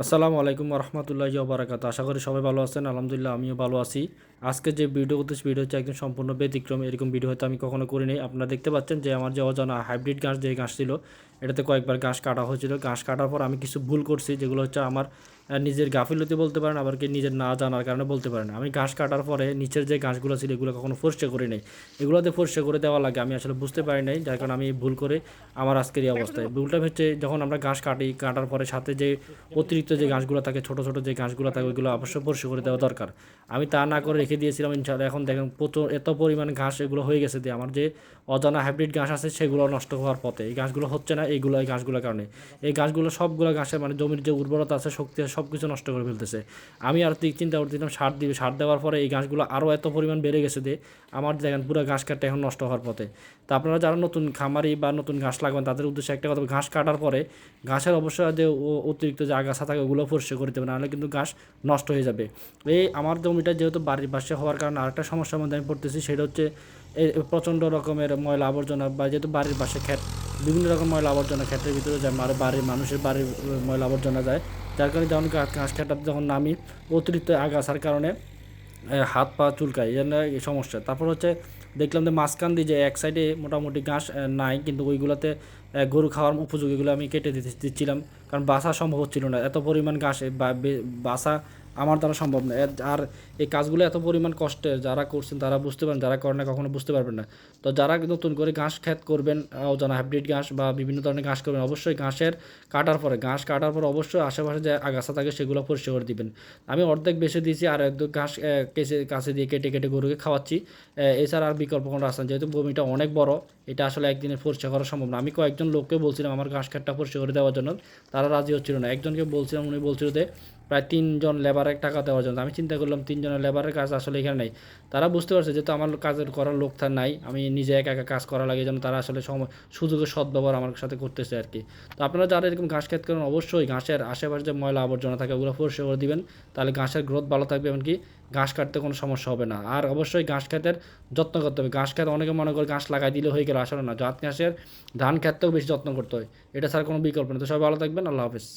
আসসালামু আলাইকুম রহমতুল্লাহি ওবরাকাতুহু। আশা করি সবাই ভালো আছেন। আলহামদুলিল্লাহ আমিও ভালো আছি। আজকে যে ভিডিও করতেছি ভিডিও হচ্ছে একদম সম্পূর্ণ ব্যতিক্রম। এরকম ভিডিও হয়তো আমি কখনো করিনি। আপনারা দেখতে পাচ্ছেন যে আমার যে অজানা হাইব্রিড ঘাস যে ঘাস ছিল, এটাতে কয়েকবার ঘাস কাটা হয়েছিল। ঘাস কাটার পর আমি কিছু ভুল করছি, যেগুলো হচ্ছে আমার নিজের গাফিলতি বলতে পারেন, আবার কি নিজের না জানার কারণে বলতে পারেন। আমি ঘাস কাটার পরে নিচের যে ঘাসগুলো ছিল এগুলো কখনো পরিষ্কার করি নাই। এগুলোতে পরিষ্কার করে দেওয়া লাগে আমি আসলে বুঝতে পারি নাই, যার কারণে আমি ভুল করে আমার আজকের এই অবস্থায়। ভুলটা হচ্ছে যখন আমরা ঘাস কাটার পরে সাথে যে অতিরিক্ত যে ঘাসগুলো থাকে, ছোট ছোট যে ঘাসগুলো থাকে, ওইগুলো অবশ্যই পরিষ্কার করে দেওয়া দরকার। আমি তা না করে রেখে দিয়েছিলাম। ইনশাআল্লাহ এখন দেখেন প্রচুর এত পরিমাণ ঘাস এগুলো হয়ে গেছে দিয়ে আমার যে অজানা হাইব্রিড ঘাস আছে সেগুলো নষ্ট হওয়ার পথে। এই ঘাসগুলো হচ্ছে না এই ঘাসগুলোর কারণে। এই ঘাসগুলো সবগুলো ঘাসের মানে জমির যে উর্বরতা আছে, শক্তি আছে, সব কিছু নষ্ট করে ফেলতেছে। আমি আর চিন্তা করতেছিলাম সার দেওয়ার পরে এই ঘাসগুলো আরও এত পরিমাণ বেড়ে গেছে দিয়ে আমার দেখেন পুরো ঘাস কাটতে এখন নষ্ট হওয়ার পথে। তো আপনারা যারা নতুন খামারি বা নতুন ঘাস লাগবেন তাদের উদ্দেশ্যে একটা কথা, ঘাস কাটার পরে ঘাসের অবশ্যই যে অতিরিক্ত যে আগাছা থাকে ওগুলো পরিষ্কার করে দেবে, নাহলে কিন্তু ঘাস নষ্ট হয়ে যাবে। এই আমার জমিটা যেহেতু বাড়ির পাশে হওয়ার কারণে আরেকটা সমস্যার মধ্যে আমি পড়তেছি, সেটা হচ্ছে এই প্রচণ্ড রকমের ময়লা আবর্জনা, বা যেহেতু বাড়ির পাশে ক্ষেত, বিভিন্ন রকম ময়লা আবর্জনা ক্ষেতের ভিতরে যায়, বাড়ির মানুষের বাড়ির ময়লা আবর্জনা যায়। যার কারণে যখন ঘাস কাটাতে যখন নামি অতিরিক্ত আগাছার কারণে হাত পা চুলকায়, এই জন্য এই সমস্যা। তারপর হচ্ছে দেখলাম যে মাঝখান দিয়ে যে এক সাইডে মোটামুটি ঘাস নাই, কিন্তু ওইগুলোতে গরু খাওয়ার উপযোগীগুলো আমি কেটে দিচ্ছিলাম, কারণ বাসা সম্ভব হচ্ছিল না এত পরিমাণ ঘাস। বাসা আমার দ্বারা সম্ভব না। আর এই কাজগুলো এত পরিমাণ কষ্টের, যারা করছেন তারা বুঝতে পারেন, যারা করেন না কখনো বুঝতে পারবেন না। তো যারা নতুন করে ঘাস ক্ষেত করবেন, অজানা হাইব্রিড ঘাস বা বিভিন্ন ধরনের ঘাস করবেন, অবশ্যই ঘাস কাটার পর অবশ্যই আশেপাশে যে আগাছা থাকে সেগুলো পরিষ্কার করে দিবেন। আমি অর্ধেক বেছে দিয়েছি, আর একদম ঘাস কাছে দিয়ে কেটে কেটে গরুকে খাওয়াচ্ছি। এছাড়া আর বিকল্প কোনো রাস্তা নেই, যেহেতু জমিটা অনেক বড়, এটা আসলে একদিনে পরিষ্কার করা সম্ভব না। আমি কয়েকজন লোককে বলছিলাম আমার ঘাস কাটটা পরিষ্কার করে দেওয়ার জন্য, তারা রাজি হচ্ছিল না। একজনকে বলছিলাম, উনি বলছিল যে প্রায় 3জন লেবারের টাকা দেওয়ার জন্য। আমি চিন্তা করলাম 3জনের লেবারের কাজ আসলে এখানে নেই। তারা বুঝতে পারছে যেহেতু আমার কাজের করার লোক নাই, আমি নিজে একা একা কাজ করা লাগে, যেন তারা আসলে সুযোগের সদ্ব্যবহার আমার সাথে করতেছে আর কি। তো আপনারা যারা এরকম ঘাস ক্ষেত করেন অবশ্যই ঘাসের আশেপাশে যে ময়লা আবর্জনা থাকে ওগুলো পরিষ্কার করে দিবেন, তাহলে ঘাসের গ্রোথ ভালো থাকবে, এমনকি ঘাস কাটতে কোনো সমস্যা হবে না। আর অবশ্যই ঘাস ক্ষেতের যত্ন করতে হবে। ঘাস ক্ষেত অনেকে মনে করে ঘাস লাগাই দিলে হয়ে গেল, আসলে না। ধান ক্ষেতটাও বেশি যত্ন করতে হয়, এটা ছাড়া কোনো বিকল্প নেই। তো সবাই ভালো থাকবেন, আল্লাহ হাফেজ।